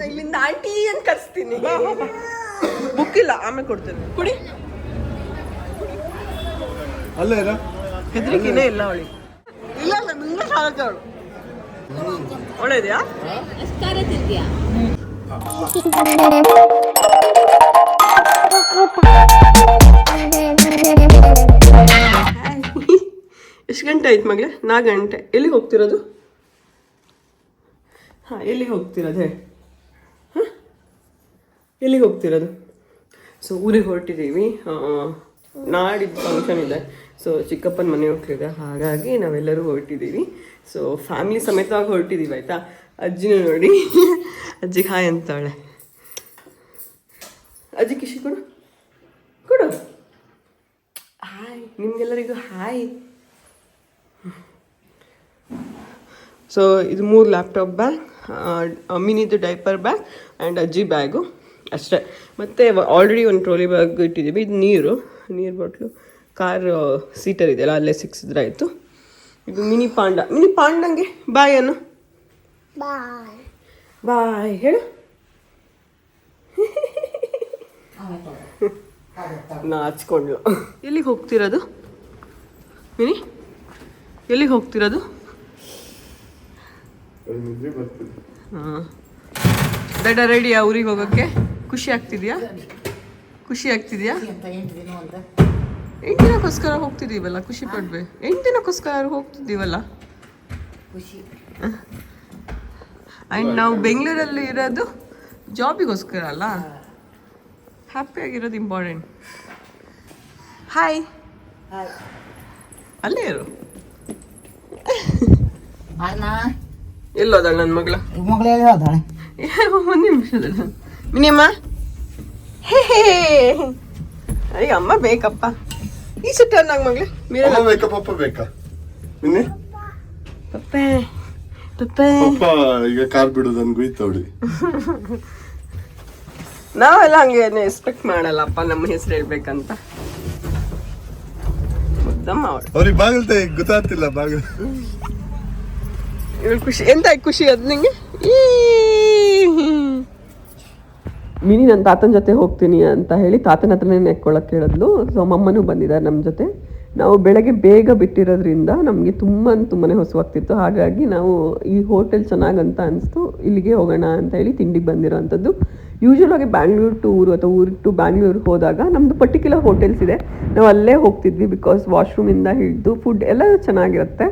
ಇಲ್ಲಿಂದ ಆಂಟಿ ಅಂತ ಕರ್ಸ್ತೀನಿ. ಬುಕ್ ಇಲ್ಲ, ಆಮೇಲೆ ಕೊಡ್ತೇನೆ. ಕುಡಿ. ಅಲ್ಲೇ ಹೆದರಿಕೆನೇ ಇಲ್ಲ ಅವಳಿಗೆ. ಇಲ್ಲ ಇಲ್ಲ, ನಿಂಗೆ ಸಾಲತ್ತೆ ಅವಳು. ಒಳ್ಳೆದಿಯಾ? ಎಷ್ಟು ಗಂಟೆ ಆಯ್ತು ಮಗಳೇ? 4 ಗಂಟೆ. ಎಲ್ಲಿಗೆ ಹೋಗ್ತಿರೋದು? ಹಾಂ, ಎಲ್ಲಿಗೆ ಹೋಗ್ತಿರೋದು ಹೇಳಿ? ಹಾಂ, ಎಲ್ಲಿಗೆ ಹೋಗ್ತಿರೋದು? ಸೊ ಊರಿಗೆ ಹೊರಟಿದ್ದೀವಿ. ನಾಡಿದ್ದು ಫಂಕ್ಷನ್ ಇದೆ. ಸೊ ಚಿಕ್ಕಪ್ಪನ ಮನೆ ಹೋಗ್ತಿದೆ, ಹಾಗಾಗಿ ನಾವೆಲ್ಲರೂ ಹೊರಟಿದ್ದೀವಿ. ಸೊ ಫ್ಯಾಮಿಲಿ ಸಮೇತವಾಗಿ ಹೊರಟಿದ್ದೀವಿ, ಆಯಿತಾ? ಅಜ್ಜಿನ ನೋಡಿ, ಅಜ್ಜಿಗೆ ಹಾಯ್ ಅಂತವಳೆ. ಅಜ್ಜಿ ಕಿಶಿ ಕೊಡು, ಕೊಡು ಹಾಯ್. ನಿಮ್ಗೆಲ್ಲರಿಗೂ ಹಾಯ್. ಸೊ ಇದು 3 ಲ್ಯಾಪ್ಟಾಪ್ ಬ್ಯಾಗ್, ಮಿನಿದು ಡೈಪರ್ ಬ್ಯಾಗ್ ಆ್ಯಂಡ್ ಅಜ್ಜಿ ಬ್ಯಾಗು ಅಷ್ಟೇ. ಮತ್ತು ಆಲ್ರೆಡಿ ಒಂದು ಟ್ರೋಲಿ ಬ್ಯಾಗ್ ಇಟ್ಟಿದ್ದೀವಿ. ಇದು ನೀರು ಬಾಟ್ಲು. ಕಾರ್ ಸೀಟರ್ ಇದೆಯಲ್ಲ, ಅಲ್ಲೇ ಸಿಕ್ಸಿದ್ರಾಯಿತು. ಇದು ಮಿನಿ ಪಾಂಡಂಗೆ ಬಾಯ್ ಅನ್ನು. ಬಾಯ್ ಹೇಳು. ನಾಚ್ಕೊಂಡ್ಲು. ಎಲ್ಲಿಗೆ ಹೋಗ್ತಿರೋದು ಮಿನಿ? ಎಲ್ಲಿಗೆ ಹೋಗ್ತಿರೋದು? ಹಾಂ, ಬೇಡ, ರೆಡಿಯಾ ಊರಿಗೆ ಹೋಗೋಕ್ಕೆ? ಖುಷಿ ಆಗ್ತಿದ್ಯಾ? 8 ದಿನಕ್ಕೋಸ್ಕರ ಹೋಗ್ತಿದ್ದೀವಲ್ಲ, ಖುಷಿ ಪಡ್ಬೇ. 8 ದಿನಕ್ಕೋಸ್ಕರ ಹೋಗ್ತಿದ್ದೀವಲ್ಲ. ಆ್ಯಂಡ್ ನಾವು ಬೆಂಗಳೂರಲ್ಲಿ ಇರೋದು ಜಾಬಿಗೋಸ್ಕರ ಅಲ್ಲ. ಹ್ಯಾಪಿಯಾಗಿರೋದು ಇಂಪಾರ್ಟೆಂಟ್. ಹಾಯ್. ಅಲ್ಲೇ ಇರು. ಎಲ್ಲೋದಾಳೆ ನನ್ನ ಮಗಳ? ಒಂದು ನಿಮಿಷದ ಮಿನಿಯಮ್ಮ. ಅಯ್ಯ ಅಮ್ಮ ಬೇಕಪ್ಪ. ಈ ಸುಟ್ಟನ್ನಾಗ ಮಗಳೇ ಪಪ್ಪ ಬೇಕಾ? ಪಪ್ಪ ಈಗ ಕಾರ್ ಬಿಡೋದು ಅನ್ಗೋಯ್ತವಳಿ. ನಾವೆಲ್ಲ ಹಂಗೆ ಎಕ್ಸ್ಪೆಕ್ಟ್ ಮಾಡಲ್ಲಪ್ಪ ನಮ್ಮ ಹೆಸರು ಹೇಳ್ಬೇಕಂತ. ಅವ್ರಿಗೆ ಬಾಗಿಲ್ ಗೊತ್ತಾಗ್ತಿಲ್ಲ ಬಾಗಿಲು. ಇವಳು ಖುಷಿ ಎಂತ ಖುಷಿ ಅದು ನಿಂಗೆ? ಮಿನಿ ನನ್ನ ತಾತನ ಜೊತೆ ಹೋಗ್ತೀನಿ ಅಂತ ಹೇಳಿ ತಾತನ ಹತ್ರನೇ ನೆಕ್ಕೊಳ್ಳೋಕೆ ಹೇಳಿದ್ಲು. ಸೊ ಮಮ್ಮನೂ ಬಂದಿದ್ದಾರೆ ನಮ್ಮ ಜೊತೆ. ನಾವು ಬೆಳಗ್ಗೆ ಬೇಗ ಬಿಟ್ಟಿರೋದ್ರಿಂದ ನಮಗೆ ತುಂಬನೇ ಹೊಸವಾಗ್ತಿತ್ತು. ಹಾಗಾಗಿ ನಾವು ಈ ಹೋಟೆಲ್ ಚೆನ್ನಾಗಂತ ಅನಿಸ್ತು, ಇಲ್ಲಿಗೆ ಹೋಗೋಣ ಅಂತ ಹೇಳಿ ತಿಂಡಿಗೆ ಬಂದಿರೋ ಅಂಥದ್ದು. ಯೂಶ್ವಲಾಗಿ ಬ್ಯಾಂಗ್ಳೂರ್ ಟು ಊರು ಅಥವಾ ಊರು ಟು ಬ್ಯಾಂಗ್ಳೂರ್ ಹೋದಾಗ ನಮ್ಮದು ಪರ್ಟಿಕ್ಯುಲರ್ ಹೋಟೆಲ್ಸ್ ಇದೆ, ನಾವು ಅಲ್ಲೇ ಹೋಗ್ತಿದ್ವಿ. ಬಿಕಾಸ್ ವಾಶ್ರೂಮಿಂದ ಹಿಡಿದು ಫುಡ್ ಎಲ್ಲ ಚೆನ್ನಾಗಿರುತ್ತೆ.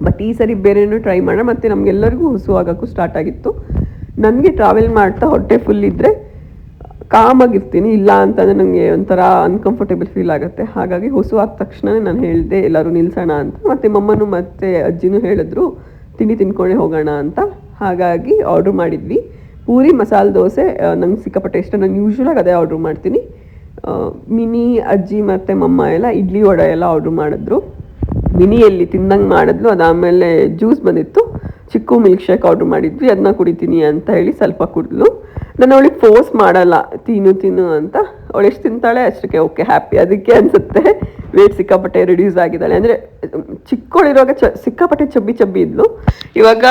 ಬಟ್ ಈ ಸರಿ ಬೇರೆನೂ ಟ್ರೈ ಮಾಡೋಣ. ಮತ್ತು ನಮಗೆಲ್ಲರಿಗೂ ಹಸುವಾಗೋಕ್ಕೂ ಸ್ಟಾರ್ಟ್ ಆಗಿತ್ತು. ನನಗೆ ಟ್ರಾವೆಲ್ ಮಾಡ್ತಾ ಹೊಟ್ಟೆ ಫುಲ್ ಇದ್ದರೆ ಕಾಮಾಗಿರ್ತೀನಿ, ಇಲ್ಲ ಅಂತಂದರೆ ನನಗೆ ಒಂಥರ ಅನ್ಕಂಫರ್ಟೇಬಲ್ ಫೀಲ್ ಆಗುತ್ತೆ. ಹಾಗಾಗಿ ಹಸು ಆದ ತಕ್ಷಣ ನಾನು ಹೇಳಿದೆ ಎಲ್ಲರೂ ನಿಲ್ಸೋಣ ಅಂತ. ಮತ್ತು ಮಮ್ಮನೂ ಮತ್ತು ಅಜ್ಜಿನೂ ಹೇಳಿದ್ರು ತಿಂಡಿ ತಿನ್ಕೊಂಡೇ ಹೋಗೋಣ ಅಂತ. ಹಾಗಾಗಿ ಆರ್ಡ್ರ್ ಮಾಡಿದ್ವಿ. ಪೂರಿ ಮಸಾಲೆ ದೋಸೆ ನಂಗೆ ಸಿಕ್ಕಾಪಟ್ಟೆ ಇಷ್ಟ. ನಾನು ಯೂಶ್ವಲಾಗಿ ಅದೇ ಆರ್ಡ್ರ್ ಮಾಡ್ತೀನಿ. ಮಿನಿ, ಅಜ್ಜಿ ಮತ್ತು ಮಮ್ಮ ಎಲ್ಲ ಇಡ್ಲಿ ವಡೆ ಎಲ್ಲ ಆರ್ಡ್ರ್ ಮಾಡಿದ್ರು. ಮಿನಿಯಲ್ಲಿ ತಿಂದಂಗೆ ಮಾಡಿದ್ಲು. ಅದಾದಮೇಲೆ ಜ್ಯೂಸ್ ಬಂದಿತ್ತು, ಚಿಕ್ಕು ಮಿಲ್ಕ್ ಶೇಕ್ ಆರ್ಡ್ರ್ ಮಾಡಿದ್ವಿ. ಅದನ್ನ ಕುಡಿತೀನಿ ಅಂತ ಹೇಳಿ ಸ್ವಲ್ಪ ಕುಡಿದ್ಲು. ನಾನು ಅವಳಿಗೆ ಫೋರ್ಸ್ ಮಾಡಲ್ಲ ತಿನ್ನು ಅಂತ. ಅವಳು ಎಷ್ಟು ತಿಂತಾಳೆ ಅಷ್ಟಕ್ಕೆ ಓಕೆ, ಹ್ಯಾಪಿ. ಅದಕ್ಕೆ ಅನಿಸುತ್ತೆ ವೇಟ್ ಸಿಕ್ಕಾಪಟ್ಟೆ ರಿಡ್ಯೂಸ್ ಆಗಿದ್ದಾಳೆ. ಅಂದರೆ ಚಿಕ್ಕವಳಿರುವಾಗ ಸಿಕ್ಕಾಪಟ್ಟೆ ಚಬ್ಬಿ ಇದ್ಲು, ಇವಾಗ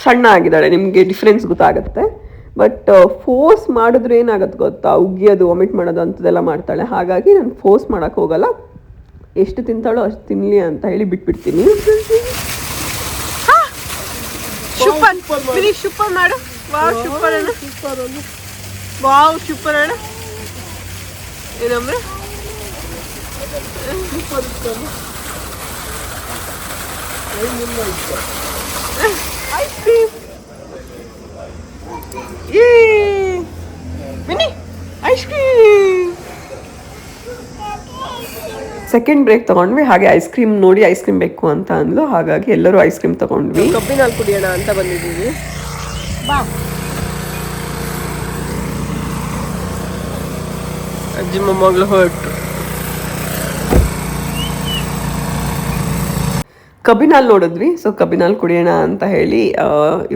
ಸಣ್ಣ ಆಗಿದ್ದಾಳೆ. ನಿಮಗೆ ಡಿಫ್ರೆನ್ಸ್ ಗೊತ್ತಾಗುತ್ತೆ. ಬಟ್ ಫೋರ್ಸ್ ಮಾಡಿದ್ರೆ ಏನಾಗುತ್ತೆ ಗೊತ್ತಾ, ಉಗಿಯೋದು, ವಾಮಿಟ್ ಮಾಡೋದು ಅಂಥದ್ದೆಲ್ಲ ಮಾಡ್ತಾಳೆ. ಹಾಗಾಗಿ ನಾನು ಫೋರ್ಸ್ ಮಾಡೋಕ್ಕೆ ಹೋಗಲ್ಲ. ಎಷ್ಟು ತಿಂತಾಳೋ ಅಷ್ಟು ತಿನ್ನಲಿ ಅಂತ ಹೇಳಿ ಬಿಟ್ಬಿಡ್ತೀನಿ. ಸೂಪರ್ ಮಾಡು. ವಾವ್ ಸೂಪರ್ ಅಣ್ಣ, ವಾವ್ ಸೂಪರ್ ಅಣ್ಣ. ಏನಂದ್ರೆ ice cream. Mini ice cream. Second break ತೊಗೊಂಡ್ವಿ. ಹಾಗೆ ಐಸ್ ಕ್ರೀಮ್ ನೋಡಿ ಐಸ್ ಕ್ರೀಮ್ ಬೇಕು ಅಂತ ಅಂದ್ಲು. ಹಾಗಾಗಿ ಎಲ್ಲರೂ ಐಸ್ ಕ್ರೀಮ್ ತೊಗೊಂಡ್ವಿ. ಕಬ್ಬಿನಲ್ಲಿ ಕುಡಿಯೋಣ ಅಂತ ಬಂದಿದ್ದೀವಿ. ಅಜ್ಜಿ ಮೊಮ್ಮಗಳು ಹೊರಟು. ಕಬ್ಬಿನಲ್ಲಿ ನೋಡಿದ್ವಿ. ಸೊ ಕಬ್ಬಿನಲ್ಲಿ ಕುಡಿಯೋಣ ಅಂತ ಹೇಳಿ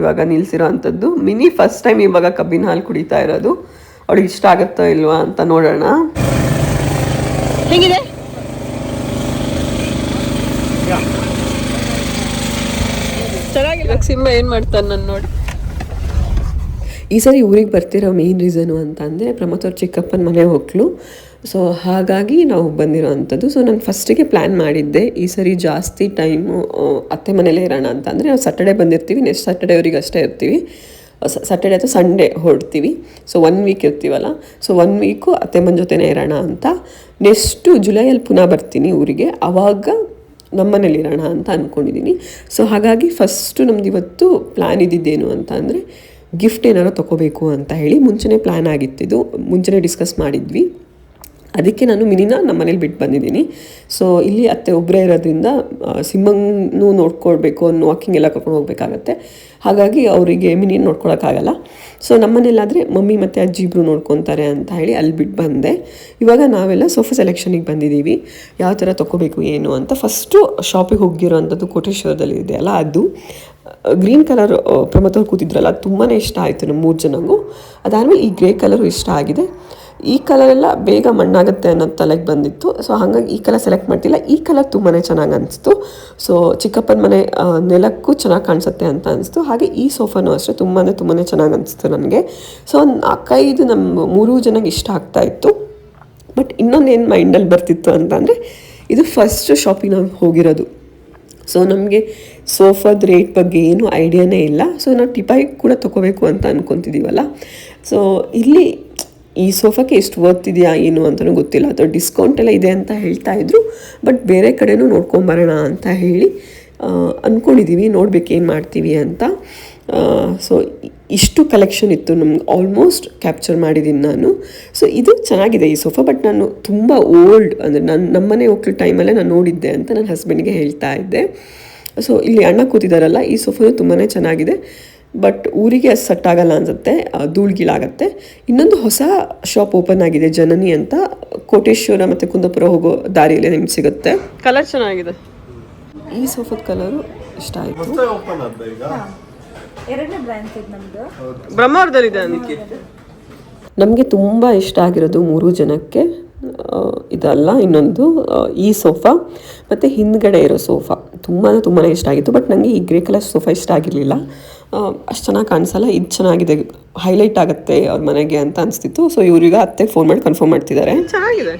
ಇವಾಗ ನಿಲ್ಸಿರೋ ಅಂಥದ್ದು. ಮಿನಿ ಫಸ್ಟ್ ಟೈಮ್ ಇವಾಗ ಕಬ್ಬಿನ ಹಾಲು ಕುಡಿತಾ ಇರೋದು. ಅವಳಿಗೆ ಇಷ್ಟ ಆಗುತ್ತೋ ಇಲ್ವಾ ಅಂತ ನೋಡೋಣ. ಹೇಗಿದೆ? ಇವಾಗ ಸಿಂಹ ಏನು ಮಾಡ್ತಾನೆ ನಾನು ನೋಡಿ. ಈ ಸರಿ ಊರಿಗೆ ಬರ್ತಿರೋ ಮೇನ್ ರೀಸನು ಅಂತ ಅಂದರೆ ಪ್ರಮೋದ್ ಅವ್ರ ಚಿಕ್ಕಪ್ಪನ ಮನೆ ಹೋಗ್ಲು. ಸೊ ಹಾಗಾಗಿ ನಾವು ಬಂದಿರೋ ಅಂಥದ್ದು. ಸೊ ನಾನು ಫಸ್ಟಿಗೆ ಪ್ಲ್ಯಾನ್ ಮಾಡಿದ್ದೆ ಈ ಸರಿ ಜಾಸ್ತಿ ಟೈಮು ಅತ್ತೆ ಮನೇಲೇ ಇರೋಣ ಅಂತ. ಅಂದರೆ ನಾವು ಸ್ಯಾಟರ್ಡೇ ಬಂದಿರ್ತೀವಿ, ನೆಕ್ಸ್ಟ್ ಸ್ಯಾಟರ್ಡೇ ಅವ್ರಿಗೆ ಅಷ್ಟೇ ಇರ್ತೀವಿ. ಸ್ಯಾಟರ್ಡೇ ಅಥವಾ ಸಂಡೇ ಹೊರಡ್ತೀವಿ. ಸೊ 1 ವೀಕ್ ಇರ್ತೀವಲ್ಲ, ಸೊ 1 ವೀಕು ಅತ್ತೆ ಮನೆ ಜೊತೆನೇ ಇರೋಣ ಅಂತ. ನೆಕ್ಸ್ಟು ಜುಲೈಯಲ್ಲಿ ಪುನಃ ಬರ್ತೀನಿ ಊರಿಗೆ, ಆವಾಗ ನಮ್ಮನೇಲಿ ಇರೋಣ ಅಂತ ಅಂದ್ಕೊಂಡಿದ್ದೀನಿ. ಸೊ ಹಾಗಾಗಿ ಫಸ್ಟು ನಮ್ದು ಇವತ್ತು ಪ್ಲ್ಯಾನ್ ಇದ್ದಿದ್ದೇನು ಅಂತ ಅಂದರೆ ಗಿಫ್ಟ್ ಏನಾರು ತೊಗೋಬೇಕು ಅಂತ ಹೇಳಿ ಮುಂಚೆನೇ ಪ್ಲ್ಯಾನ್ ಆಗಿತ್ತಿದ್ದು, ಮುಂಚೆನೇ ಡಿಸ್ಕಸ್ ಮಾಡಿದ್ವಿ. ಅದಕ್ಕೆ ನಾನು ಮಿನಿನ ನಮ್ಮ ಮನೇಲಿ ಬಿಟ್ಟು ಬಂದಿದ್ದೀನಿ. ಸೊ ಇಲ್ಲಿ ಅತ್ತೆ ಒಬ್ಬರೇ ಇರೋದ್ರಿಂದ ಸಿಂಹನೂ ನೋಡ್ಕೊಳ್ಬೇಕು, ವಾಕಿಂಗ್ ಎಲ್ಲ ಕರ್ಕೊಂಡು ಹೋಗಬೇಕಾಗತ್ತೆ. ಹಾಗಾಗಿ ಅವರಿಗೆ ಮಿನಿನ ನೋಡ್ಕೊಳಕ್ಕಾಗಲ್ಲ. ಸೊ ನಮ್ಮ ಮನೇಲಾದರೆ ಮಮ್ಮಿ ಮತ್ತು ಅಜ್ಜಿ ಇಬ್ಬರು ನೋಡ್ಕೊತಾರೆ ಅಂತ ಹೇಳಿ ಅಲ್ಲಿ ಬಿಟ್ಟು ಬಂದೆ. ಇವಾಗ ನಾವೆಲ್ಲ ಸೋಫಾ ಸೆಲೆಕ್ಷನಿಗೆ ಬಂದಿದ್ದೀವಿ, ಯಾವ ಥರ ತೊಗೋಬೇಕು ಏನು ಅಂತ. ಫಸ್ಟು ಶಾಪಿಗೆ ಹೋಗಿರೋ ಅಂಥದ್ದು ಕೋಟೇಶ್ವರದಲ್ಲಿ ಇದೆಯಲ್ಲ, ಅದು ಗ್ರೀನ್ ಕಲರ್ ಪ್ರಮೋದ್ ಅವ್ರು ಕೂತಿದ್ರಲ್ಲ, ಅದು ತುಂಬಾ ಇಷ್ಟ ಆಯಿತು ನಮ್ಮ 3 ಜನಗೂ. ಅದಾದಮೇಲೆ ಈ ಗ್ರೇ ಕಲರು ಇಷ್ಟ ಆಗಿದೆ. ಈ ಕಲರೆಲ್ಲ ಬೇಗ ಮಣ್ಣಾಗುತ್ತೆ ಅನ್ನೋದು ತಲೆಗೆ ಬಂದಿತ್ತು. ಸೊ ಹಾಗಾಗಿ ಈ ಕಲರ್ ಸೆಲೆಕ್ಟ್ ಮಾಡ್ತಿಲ್ಲ. ಈ ಕಲರ್ ತುಂಬಾ ಚೆನ್ನಾಗಿ ಅನಿಸ್ತು. ಸೊ ಚಿಕ್ಕಪ್ಪನ ಮನೆ ನೆಲಕ್ಕೂ ಚೆನ್ನಾಗಿ ಕಾಣಿಸುತ್ತೆ ಅಂತ ಅನಿಸ್ತು. ಹಾಗೆ ಈ ಸೋಫಾನೂ ಅಷ್ಟೇ ತುಂಬಾ ಚೆನ್ನಾಗಿ ಅನಿಸ್ತು ನನಗೆ. ಸೊ ಒಂದು 4-5 ನಮ್ಮ 3 ಜನಕ್ಕೆ ಇಷ್ಟ ಆಗ್ತಾಯಿತ್ತು. ಬಟ್ ಇನ್ನೊಂದೇನು ಮೈಂಡಲ್ಲಿ ಬರ್ತಿತ್ತು ಅಂತಂದರೆ, ಇದು ಫಸ್ಟ್ ಶಾಪಿಗೆ ನಾವು ಹೋಗಿರೋದು. ಸೊ ನಮಗೆ ಸೋಫಾದ ರೇಟ್ ಬಗ್ಗೆ ಏನೂ ಐಡಿಯಾನೇ ಇಲ್ಲ. ಸೊ ನಾವು ಟಿಪಾಯಿ ಕೂಡ ತೊಗೋಬೇಕು ಅಂತ ಅಂದ್ಕೊತಿದ್ದೀವಲ್ಲ. ಸೊ ಇಲ್ಲಿ ಈ ಸೋಫಾಕ್ಕೆ ಎಷ್ಟು ವರ್ತಿದೆಯಾ ಏನು ಅಂತಲೂ ಗೊತ್ತಿಲ್ಲ, ಅಥವಾ ಡಿಸ್ಕೌಂಟ್ ಎಲ್ಲ ಇದೆ ಅಂತ ಹೇಳ್ತಾಯಿದ್ರು. ಬಟ್ ಬೇರೆ ಕಡೆನೂ ನೋಡ್ಕೊಂಬರೋಣ ಅಂತ ಹೇಳಿ ಅಂದ್ಕೊಂಡಿದ್ದೀವಿ. ನೋಡ್ಬೇಕು ಏನು ಮಾಡ್ತೀವಿ ಅಂತ. ಸೊ ಇಷ್ಟು ಕಲೆಕ್ಷನ್ ಇತ್ತು ನಮ್ಗೆ, ಆಲ್ಮೋಸ್ಟ್ ಕ್ಯಾಪ್ಚರ್ ಮಾಡಿದ್ದೀನಿ ನಾನು. ಸೊ ಇದು ಚೆನ್ನಾಗಿದೆ ಈ ಸೋಫಾ. ಬಟ್ ನಾನು ತುಂಬ ಓಲ್ಡ್, ಅಂದರೆ ನಮ್ಮನೆ ಹೋಗ್ಲೋ ಟೈಮಲ್ಲೇ ನಾನು ನೋಡಿದ್ದೆ ಅಂತ ನನ್ನ ಹಸ್ಬೆಂಡ್ಗೆ ಹೇಳ್ತಾ ಇದ್ದೆ. ಸೊ ಇಲ್ಲಿ ಅಣ್ಣ ಕೂತಿದ್ದಾರಲ್ಲ, ಈ ಸೋಫಾನು ತುಂಬಾ ಚೆನ್ನಾಗಿದೆ. ಬಟ್ ಊರಿಗೆ ಅದು ಸೆಟ್ ಆಗಲ್ಲ ಅನಿಸುತ್ತೆ, ಧೂಳ್ಗೀಳಾಗತ್ತೆ. ಇನ್ನೊಂದು ಹೊಸ ಶಾಪ್ ಓಪನ್ ಆಗಿದೆ, ಜನನಿ ಅಂತ, ಕೋಟೇಶ್ವರ ಮತ್ತು ಕುಂದಾಪುರ ಹೋಗೋ ದಾರಿಯಲ್ಲೇ ನಿಮ್ಗೆ ಸಿಗುತ್ತೆ. ಕಲರ್ ಚೆನ್ನಾಗಿದೆ. ಈ ಸೋಫಾದ ಕಲರು ಇಷ್ಟ ಆಯಿತು. ಬ್ರಹ್ಮಾವರದಲ್ಲಿದೆ. ನಮಗೆ ತುಂಬ ಇಷ್ಟ ಆಗಿರೋದು 3 ಜನಕ್ಕೆ ಇದಲ್ಲ, ಇನ್ನೊಂದು ಈ ಸೋಫಾ ಮತ್ತು ಹಿಂದ್ಗಡೆ ಇರೋ ಸೋಫಾ ತುಂಬಾ ಇಷ್ಟ ಆಗಿತ್ತು. ಬಟ್ ನನಗೆ ಈ ಗ್ರೇ ಕಲರ್ ಸೋಫಾ ಇಷ್ಟ ಆಗಿರಲಿಲ್ಲ, ಅಷ್ಟು ಚೆನ್ನಾಗಿ ಕಾಣಿಸಲ್ಲ. ಇದು ಚೆನ್ನಾಗಿದೆ, ಹೈಲೈಟ್ ಆಗುತ್ತೆ ಅವ್ರ ಮನೆಗೆ ಅಂತ ಅನಿಸ್ತಿತ್ತು. ಸೊ ಇವ್ರಿಗೆ ಅತ್ತೆ ಫೋನ್ ಮಾಡಿ ಕನ್ಫರ್ಮ್ ಮಾಡ್ತಿದ್ದಾರೆ. ಚೆನ್ನಾಗಿದೆ.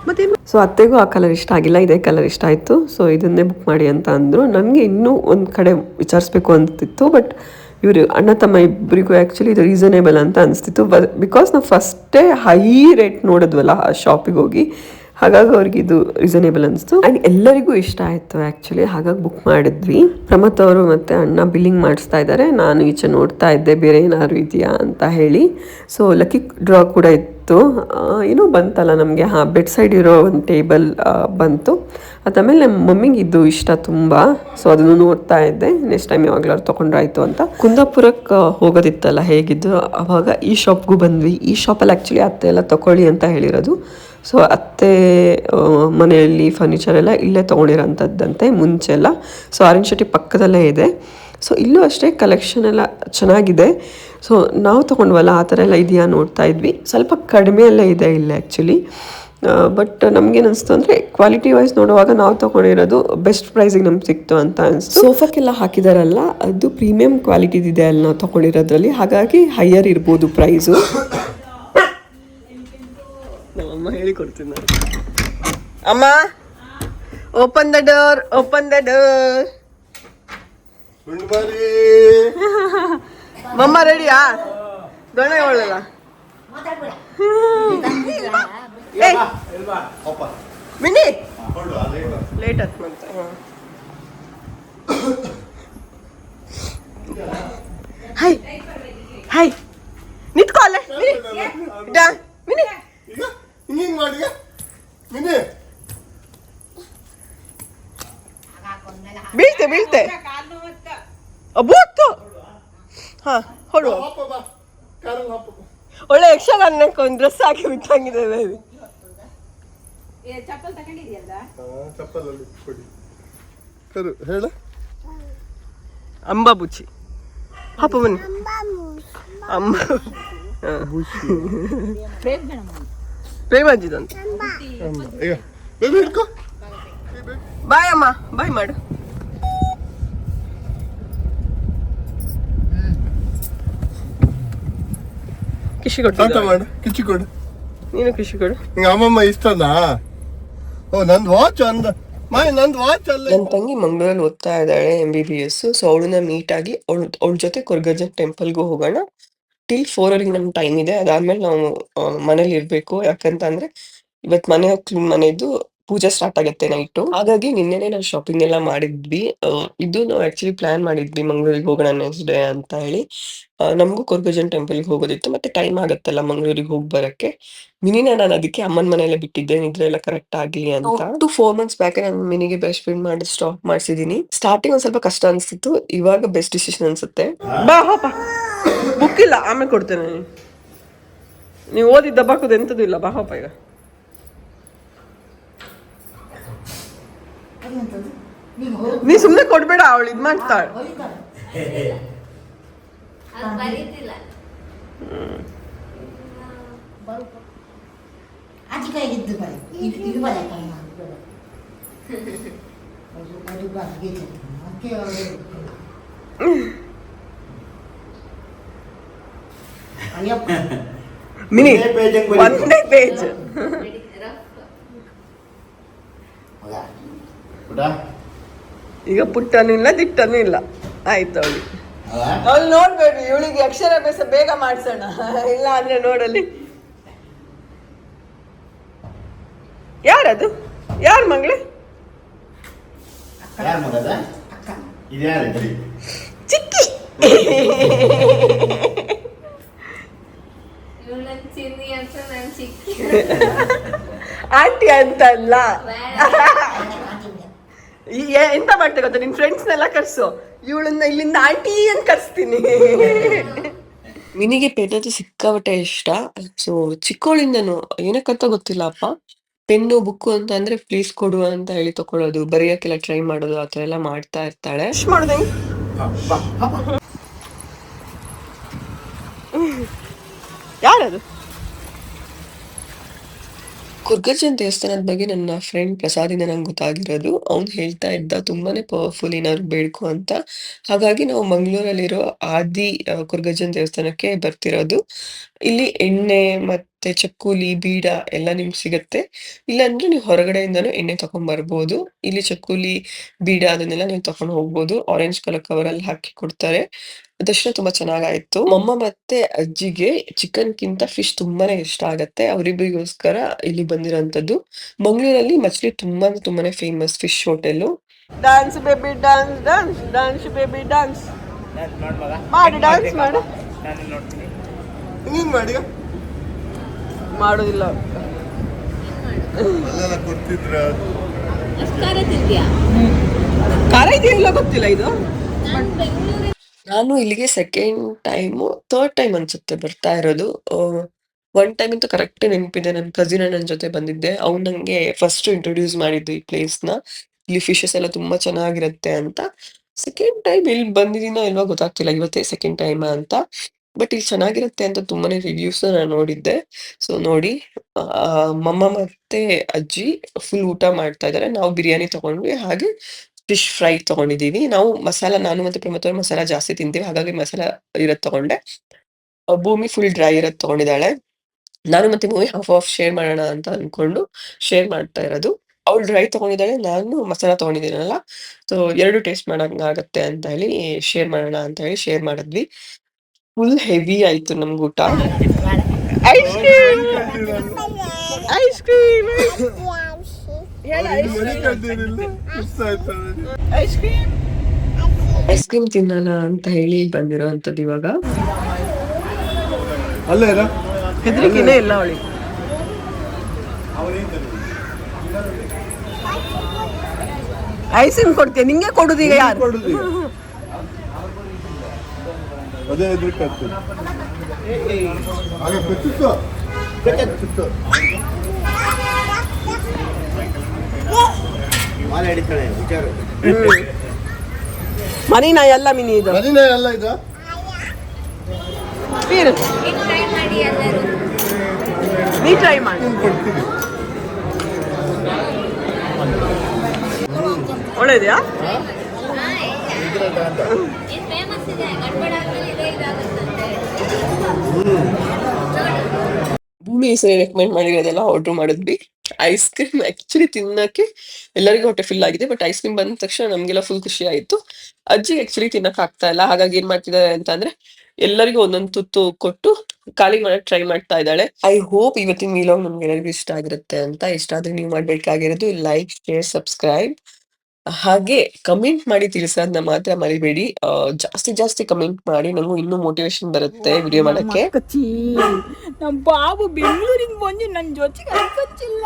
ಮತ್ತೆ ಸೊ ಅತ್ತೆಗೂ ಆ ಕಲರ್ ಇಷ್ಟ ಆಗಿಲ್ಲ, ಇದೇ ಕಲರ್ ಇಷ್ಟ ಆಯಿತು. ಸೊ ಇದನ್ನೇ ಬುಕ್ ಮಾಡಿ ಅಂತ ಅಂದರು. ನನಗೆ ಇನ್ನೂ ಒಂದು ಕಡೆ ವಿಚಾರಿಸ್ಬೇಕು ಅಂತಿತ್ತು. ಬಟ್ ಇವರು ಅಣ್ಣ ತಮ್ಮ ಇಬ್ಬರಿಗೂ ಆ್ಯಕ್ಚುಲಿ ಇದು ರೀಸನೇಬಲ್ ಅಂತ ಅನಿಸ್ತಿತ್ತು. ಬಿಕಾಸ್ ನಾವು ಫಸ್ಟೇ ಹೈ ರೇಟ್ ನೋಡಿದ್ವಲ್ಲ ಆ ಶಾಪಿಗೆ ಹೋಗಿ, ಹಾಗಾಗಿ ಅವ್ರಿಗೆ ಇದು ರೀಸನೇಬಲ್ ಅನಿಸ್ತು. ಆ್ಯಂಡ್ ಎಲ್ಲರಿಗೂ ಇಷ್ಟ ಆಯಿತು ಆ್ಯಕ್ಚುಲಿ. ಹಾಗಾಗಿ ಬುಕ್ ಮಾಡಿದ್ವಿ. ಪ್ರಮೋದ್ ಅವರು ಮತ್ತು ಅಣ್ಣ ಬಿಲ್ಲಿಂಗ್ ಮಾಡಿಸ್ತಾ ಇದ್ದಾರೆ. ನಾನು ಈಚೆ ನೋಡ್ತಾ ಇದ್ದೆ ಬೇರೆ ಏನಾದ್ರು ಇದೆಯಾ ಅಂತ ಹೇಳಿ. ಸೊ ಲಕ್ಕಿ ಡ್ರಾ ಕೂಡ ಇತ್ತು. ಏನೋ ಬಂತಲ್ಲ ನಮಗೆ, ಬೆಡ್ ಸೈಡ್ ಇರೋ ಒಂದು ಟೇಬಲ್ ಬಂತು. ಅದಾದಮೇಲೆ ನಮ್ಮ ಮಮ್ಮಿಗೆ ಇದು ಇಷ್ಟ ತುಂಬ. ಸೊ ಅದನ್ನು ನೋಡ್ತಾ ಇದ್ದೆ, ನೆಕ್ಸ್ಟ್ ಟೈಮ್ ಯಾವಾಗಲಾದ್ರು ತೊಗೊಂಡ್ರಾಯ್ತು ಅಂತ. ಕುಂದಾಪುರಕ್ಕೆ ಹೋಗೋದಿತ್ತಲ್ಲ ಹೇಗಿದ್ದು, ಆವಾಗ ಈ ಶಾಪ್ಗೂ ಬಂದ್ವಿ. ಈ ಶಾಪಲ್ಲಿ ಆ್ಯಕ್ಚುಲಿ ಅತ್ತೆ ಎಲ್ಲ ತೊಗೊಳ್ಳಿ ಅಂತ ಹೇಳಿರೋದು. ಸೊ ಅತ್ತೆ ಮನೆಯಲ್ಲಿ ಫರ್ನಿಚರ್ ಎಲ್ಲ ಇಲ್ಲೇ ತೊಗೊಂಡಿರೋಂಥದ್ದಂತೆ ಮುಂಚೆಲ್ಲ. ಸೊ ಆರೆಂಜ್ ಶೆಟ್ಟಿ ಪಕ್ಕದಲ್ಲೇ ಇದೆ. ಸೊ ಇಲ್ಲೂ ಅಷ್ಟೇ ಕಲೆಕ್ಷನ್ ಎಲ್ಲ ಚೆನ್ನಾಗಿದೆ. ಸೊ ನಾವು ತೊಗೊಂಡ್ವಲ್ಲ ಆ ಥರ ಎಲ್ಲ ಇದೆಯಾ ನೋಡ್ತಾ ಇದ್ವಿ. ಸ್ವಲ್ಪ ಕಡಿಮೆಯಲ್ಲೇ ಇದೆ ಇಲ್ಲ ಆ್ಯಕ್ಚುಲಿ. ಬಟ್ ನಮ್ಗೇನು ಅನಿಸ್ತು ಅಂದರೆ ಕ್ವಾಲಿಟಿ ವೈಸ್ ನೋಡುವಾಗ ನಾವು ತೊಗೊಂಡಿರೋದು ಬೆಸ್ಟ್ ಪ್ರೈಸಿಗೆ ನಮ್ಗೆ ಸಿಕ್ತು ಅಂತ ಅನಿಸ್ತು. ಸೋಫಾಕ್ಕೆಲ್ಲ ಹಾಕಿದಾರಲ್ಲ, ಅದು ಪ್ರೀಮಿಯಂ ಕ್ವಾಲಿಟಿದಿದೆ ಅಲ್ಲಿ ನಾವು ತೊಗೊಂಡಿರೋದ್ರಲ್ಲಿ. ಹಾಗಾಗಿ ಹೈಯರ್ ಇರ್ಬೋದು ಪ್ರೈಸು. ಅಮ್ಮ ಹೇಳಿಕೊಡ್ತೀನಿ ನಾನು. ಅಮ್ಮ, open the door, open the door. ಮಮ್ಮ ರೆಡಿಯಾ? ದೊಣ್ಣೆ ಒಳ್ಳಲ್ಲ. ಮಿನಿ ಲೇಟ್ ಆಯ್ತು ಅಂತ. ಹೈ ಹೈ ನಿಂತ್ಕೋ ಅಲ್ಲೇ ಮಿನಿ. ಹಿಂಗೆ ಮಾಡಿ ಮಿನಿ, ಬೀಳ್ತೆ ಅಬ್ಬತ್ತು. ಹಾ ಹೊಡು. ಒಳ್ಳೆ ಯಕ್ಷಗಾನಕ್ಕೆ ಒಂದು ಡ್ರೆಸ್ ಹಾಕಿ ಬಿಟ್ಟಂಗಿದೆ ಬೇಬಿ. ಚಪ್ಪಲಲ್ಲಿ ಕೊಡಿ ಕರು ಹೇಳ. ಅಂಬಾ ಬುಚ್ಚಿ ಹಪ್ಪ ಬನ್ನಿ. ಅಂಬ ಪ್ರೇಮಜ್ಜಿದಂತ. ಈಗ ಬೇಬಿ ಹಿಡ್ಕೋ. ಬಾಯ್ ಅಮ್ಮ. ಬಾಯ್ ಮಾಡು. ಖುಷಿ ಕೊಡ್ತೀನಿ ಮಾಡು, ಕಿಚ್ಚಿ ಕೊಡು. ನೀನು ಖುಷಿ ಕೊಡು. ಹಿಂಗ ಅಮ್ಮಮ್ಮ ಇಷ್ಟನಾ? ಓ ನಂದು ವಾಚ್ ಅಂದ ನಂದು ವಾಚ್ ಅಲ್ಲ. ನನ್ನ ತಂಗಿ ಮಂಗಳೂರಲ್ಲಿ ಓದ್ತಾ ಇದ್ದಾಳೆ MBBS. ಸೊ ಅವಳನ್ನ ಮೀಟ್ ಆಗಿ ಅವಳ ಜೊತೆ ಕೊರ್ಗಜ್ಜನ್ ಟೆಂಪಲ್ಗೂ ಹೋಗೋಣ. ಟಿಲ್ 4 ನಮ್ಗೆ ಟೈಮ್ ಇದೆ. ಅದಾದ್ಮೇಲೆ ನಾವು ಮನೇಲಿ ಇರ್ಬೇಕು. ಯಾಕಂತ ಅಂದ್ರೆ ಇವತ್ತು ಮನೆದು ಪೂಜೆ ಸ್ಟಾರ್ಟ್ ಆಗುತ್ತೆ ನೈಟು. ಹಾಗಾಗಿ ನಿನ್ನೆನೆ ನಾವು ಶಾಪಿಂಗ್ ಎಲ್ಲ ಮಾಡಿದ್ವಿ. ಇದು ನಾವು ಆಕ್ಚುಲಿ ಪ್ಲಾನ್ ಮಾಡಿದ್ವಿ ಮಂಗಳೂರಿಗೆ ಹೋಗೋಣ ನೆಕ್ಸ್ಟ್ ಡೇ ಅಂತ ಹೇಳಿ. ನಮಗೂ ಕೊರ್ಗಜ್ಜನ್ ಟೆಂಪಲ್ಗೆ ಹೋಗೋದಿತ್ತು, ಮತ್ತೆ ಟೈಮ್ ಆಗುತ್ತಲ್ಲ ಮಂಗಳೂರಿಗೆ ಹೋಗಿ ಬರಕ್ಕೆ. ಮಿನಿನ ನಾನು ಅದಕ್ಕೆ ಅಮ್ಮನ ಮನೆಯಲ್ಲೇ ಬಿಟ್ಟಿದ್ದೆ, ನಿದ್ರೆ ಎಲ್ಲ ಕರೆಕ್ಟ್ ಆಗ್ಲಿ ಅಂತ. 4 ಮಂತ್ಸ್ ಬ್ಯಾಕ್ ನಾನು ಮಿನಿಗೆ ಬ್ರೆಸ್ಟ್ ಫೀಡ್ ಮಾಡಿ ಸ್ಟಾಪ್ ಮಾಡಿಸಿದೀನಿ. ಸ್ಟಾರ್ಟಿಂಗ್ ಒಂದ್ ಸ್ವಲ್ಪ ಕಷ್ಟ ಅನ್ಸ್ತಿತ್ತು, ಇವಾಗ ಬೆಸ್ಟ್ ಡಿಸಿಷನ್ ಅನ್ಸುತ್ತೆ. ಬಾ ಹೋಪ, ಬುಕ್ ಇಲ್ಲ ಆಮೇಲೆ ಕೊಡ್ತೇನೆ. ನೀವು ಓದಿದ್ದ ಬಾಕೋದು ಎಂತದ್ದು ಇಲ್ಲ. ಬಾ ಹೋಪ ಈಗ. ನೀ ಸುಮ್ನೆ ಕೊಡ್ಬೇಡ, ಅವಳು ಇದ್ ಮಾಡ್ತಾಳೆ. ಮಿನಿ ಒಂದೇ ಪೇಜ್. ಈಗ ಪುಟ್ಟನೂ ಇಲ್ಲ ದಿಟ್ಟನೂ ಇಲ್ಲ. ಆಯ್ತು ಅವಳು ನೋಡ್ಬೇಡ್ರಿ, ಇವಳಿಗೆ ಅಕ್ಷರಾಭ್ಯಾಸ ಬೇಗ ಮಾಡ್ಸೋಣ. ಇಲ್ಲ ಅಂದ್ರೆ ನೋಡಲಿ. ಯಾರದು? ಯಾರ ಮಗಳೇ? ಚಿಕ್ಕಿ. ಆಂಟಿ ಅಂತಲ್ಲ. ಎಂತ ಮಾಡ್ತೆ ಗೊತ್ತಾ, ನಿನ್ ಫ್ರೆಂಡ್ಸ್ನೆಲ್ಲ ಕರ್ಸು, ಇವಳನ್ನ ಇಲ್ಲಿಂದ ಆಂಟಿ ಅಂತ ಕರ್ಸ್ತೀನಿ. ಮಿನಿಗೆ ಪೆನ್ ಅದು ಸಿಕ್ಕಾಪಟ್ಟೆ ಇಷ್ಟ. ಸೊ ಚಿಕ್ಕವಳಿಂದನು ಏನಕ್ಕಂತ ಗೊತ್ತಿಲ್ಲ ಅಪ್ಪ, ಪೆನ್ನು ಬುಕ್ಕು ಅಂತ ಅಂದ್ರೆ ಪ್ಲೀಸ್ ಕೊಡು ಅಂತ ಹೇಳಿ ತಕೊಳ್ಳೋದು, ಬರೆಯಕ್ಕೆಲ್ಲ ಟ್ರೈ ಮಾಡೋದು, ಆ ಥರ ಎಲ್ಲ ಮಾಡ್ತಾ ಇರ್ತಾಳೆ. ಯಾರದು? ಕೊರ್ಗಜ್ಜನ್ ದೇವಸ್ಥಾನದ ಬಗ್ಗೆ ನನ್ನ ಫ್ರೆಂಡ್ ಪ್ರಸಾದಿಂದ ನಂಗೆ ಗೊತ್ತಾಗಿರೋದು. ಅವ್ನು ಹೇಳ್ತಾ ಇದ್ದ ತುಂಬಾನೇ ಪವರ್ಫುಲ್ ಏನಾದ್ರು ಬೇಡ್ಕು ಅಂತ. ಹಾಗಾಗಿ ನಾವು ಮಂಗಳೂರಲ್ಲಿರೋ ಆದಿ ಕೊರ್ಗಜ್ಜನ್ ದೇವಸ್ಥಾನಕ್ಕೆ ಬರ್ತಿರೋದು. ಇಲ್ಲಿ ಎಣ್ಣೆ ಮತ್ತೆ ಚಕ್ಕುಲಿ ಬೀಡ ಎಲ್ಲ ನಿಮ್ಗೆ ಸಿಗತ್ತೆ. ಇಲ್ಲಾಂದ್ರೆ ನೀವು ಹೊರಗಡೆಯಿಂದನೂ ಎಣ್ಣೆ ತಗೊಂಡ್ಬರ್ಬೋದು. ಇಲ್ಲಿ ಚಕ್ಕುಲಿ ಬೀಡ ಅದನ್ನೆಲ್ಲ ನೀವು ತಗೊಂಡು ಹೋಗ್ಬೋದು. ಆರೆಂಜ್ ಕಲರ್ ಕವರಲ್ಲಿ ಹಾಕಿ ಕೊಡ್ತಾರೆ. ದರ್ಶನ ತುಂಬಾ ಚೆನ್ನಾಗಾಯ್ತು. ಮಮ್ಮ ಮತ್ತೆ ಅಜ್ಜಿಗೆ ಚಿಕನ್ಗಿಂತ ಫಿಶ್ ತುಂಬಾನೇ ಇಷ್ಟ ಆಗತ್ತೆ. ಅವರಿಬ್ಬರಿಗೋಸ್ಕರ ಇಲ್ಲಿ ಬಂದಿರೋಂಥದ್ದು. ಮಂಗಳೂರಲ್ಲಿ ಮಚ್ಲಿ ತುಂಬಾನೇ famous fish hotel. Dance baby dance, dance dance baby dance ಮಾಡು, ಡಾನ್ಸ್ ಮಾಡು. ಹಿಂಗ್ ಮಾಡಿ ಮಾಡೋದಿಲ್ಲ. ಖಾರ ಇದೆಯಲ್ಲ ಗೊತ್ತಿಲ್ಲ ಇದು. ನಾನು ಇಲ್ಲಿಗೆ ಸೆಕೆಂಡ್ ಥರ್ಡ್ ಟೈಮ್ ಅನ್ಸುತ್ತೆ ಬರ್ತಾ ಇರೋದು. 1 ಟೈಮ್ ಅಂತೂ ಕರೆಕ್ಟ್ ನೆನಪಿದೆ, ನನ್ನ ಕಸಿನ್ ನನ್ನ ಜೊತೆ ಬಂದಿದ್ದೆ. ಅವ್ನು ನಂಗೆ ಫಸ್ಟ್ ಇಂಟ್ರೊಡ್ಯೂಸ್ ಮಾಡಿದ್ದು ಈ ಪ್ಲೇಸ್ನ. ಇಲ್ಲಿ ಫಿಶಸ್ ಎಲ್ಲ ತುಂಬಾ ಚೆನ್ನಾಗಿರುತ್ತೆ ಅಂತ. ಸೆಕೆಂಡ್ ಟೈಮ್ ಇಲ್ಲಿ ಬಂದಿದ್ದೀನೋ ಇಲ್ವಾ ಗೊತ್ತಾಗ್ತಿಲ್ಲ, ಇವತ್ತೇ ಸೆಕೆಂಡ್ ಟೈಮ್ ಅಂತ. ಬಟ್ ಇಲ್ಲಿ ಚೆನ್ನಾಗಿರುತ್ತೆ ಅಂತ ತುಂಬಾನೇ ರಿವ್ಯೂಸ್ ನಾನು ನೋಡಿದ್ದೆ. ಸೊ ನೋಡಿ, ಮಮ್ಮ ಮತ್ತೆ ಅಜ್ಜಿ ಫುಲ್ ಊಟ ಮಾಡ್ತಾ ಇದ್ದಾರೆ. ನಾವು ಬಿರಿಯಾನಿ ತಗೊಂಡ್ವಿ, ಹಾಗೆ ಫಿಶ್ ಫ್ರೈ ತಗೊಂಡಿದೀವಿ. ನಾವು ಮಸಾಲ, ನಾನು ಮತ್ತೆ ಪ್ರಮೋದ್ ಮಸಾಲ ಜಾಸ್ತಿ ತಿಂತೀವಿ, ಹಾಗಾಗಿ ಮಸಾಲ ಇರೋದ್ ತಗೊಂಡೆ. ಭೂಮಿ ಫುಲ್ ಡ್ರೈ ಇರೋದ್ ತಗೊಂಡಿದ್ದಾಳೆ. ನಾನು ಮತ್ತೆ ಭೂಮಿ ಹಾಫ್ ಶೇರ್ ಮಾಡೋಣ ಅಂತ ಅನ್ಕೊಂಡು ಶೇರ್ ಮಾಡ್ತಾ ಇರೋದು. ಅವಳು ಡ್ರೈ ತಗೊಂಡಿದ್ದಾಳೆ, ನಾನು ಮಸಾಲ ತಗೊಂಡಿದ್ದೀನಲ್ಲ. ಸೊ 2 ಟೇಸ್ಟ್ ಮಾಡಂಗಾಗತ್ತೆ ಅಂತ ಹೇಳಿ ಶೇರ್ ಮಾಡೋಣ ಅಂತ ಹೇಳಿ ಶೇರ್ ಮಾಡಿದ್ವಿ. ಫುಲ್ ಹೆವಿ ಆಯ್ತು ನಮ್ಗೆ ಊಟ. Ice cream ice cream ice cream ತಿನ್ನೋಣ ಅಂತ ಹೇಳಿ ಬಂದಿರೋಂಥದ್ದು ಇವಾಗ. ಹೆದರಿಕೆನೇ ಇಲ್ಲ ಅವಳಿಗೆ. ಐಸ್ ಕ್ರೀಮ್ ಕೊಡ್ತೀಯ? ನಿಂಗೆ ಕೊಡುದು ಈಗ ಯಾರು? ಅದೇ ಮನಿನಾ ಎಲ್ಲ ಮಿನಿ ಇದು? ಮನಿನಾ ಎಲ್ಲ ಇದು? ನೀ ಟ್ರೈ ಮಾಡಿ. ಒಳ್ಳೆ ಇದೆಯಾ? ಭೂಮಿ ಹೆಸರು ರೆಕಮೆಂಡ್ ಮಾಡಿರೋದೆಲ್ಲ ಆರ್ಡರ್ ಮಾಡಿದ್ವಿ. ಐಸ್ ಕ್ರೀಮ್ ಆಕ್ಚುಲಿ ತಿನ್ನಕ್ಕೆ ಎಲ್ಲರಿಗೂ ಹೊಟ್ಟೆ ಫಿಲ್ ಆಗಿದೆ, ಬಟ್ ಐಸ್ ಕ್ರೀಮ್ ಬಂದ ತಕ್ಷಣ ನಮ್ಗೆಲ್ಲ ಫುಲ್ ಖುಷಿ ಆಯ್ತು. ಅಜ್ಜಿಗೆ ಆಕ್ಚುಲಿ ತಿನ್ನಕ್ ಆಗ್ತಾ ಇಲ್ಲ, ಹಾಗಾಗಿ ಏನ್ ಮಾಡ್ತಿದ್ದಾರೆ ಅಂತ ಅಂದ್ರೆ ಎಲ್ಲರಿಗೂ ಒಂದೊಂದು ತುತ್ತು ಕೊಟ್ಟು ಖಾಲಿ ಮಾಡಕ್ ಟ್ರೈ ಮಾಡ್ತಾ ಇದ್ದಾಳೆ. ಐ ಹೋಪ್ ಇವತ್ತಿನ ವೀಲಾಗ್ ನಮ್ಗೆ ಎಲ್ಲರಿಗೂ ಇಷ್ಟ ಆಗಿರುತ್ತೆ ಅಂತ. ಇಷ್ಟ ಆದ್ರೆ ನೀವು ಮಾಡ್ಬೇಕಾಗಿರೋದು ಲೈಕ್, ಶೇರ್, ಸಬ್ಸ್ಕ್ರೈಬ್, ಹಾಗೆ ಕಮೆಂಟ್ ಮಾಡಿ ತಿಳಿಸೋದನ್ನ ಮಾತ್ರ ಮರಿಬೇಡಿ. ಜಾಸ್ತಿ ಕಮೆಂಟ್ ಮಾಡಿ, ನನಗೂ ಇನ್ನೂ ಮೋಟಿವೇಶನ್ ಬರುತ್ತೆ ವಿಡಿಯೋ ಮಾಡಕ್ಕೆ. ನಮ್ಮ ಬಾಬು ಬೆಂಗಳೂರಿಗೆ ಬಂದು ನನ್ನ ಜೊತೆಗೆ ಅನ್ಕೊಂಚಿಲ್ಲ,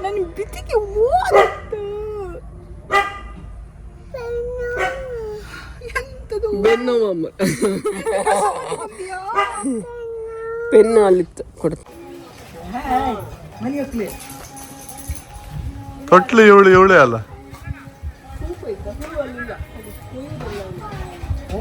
ನನ್ನ ಬಿತ್ತಿಗೆ ಓದಿತ್ತು. ಬೆನ್ನು ಪೆನ್ನು ಅಲ್ಲಿತ್ತು ಕೊಡ್ತು. ತೊಟ್ಲು ಇವಳೆ ಅಲ್ಲ.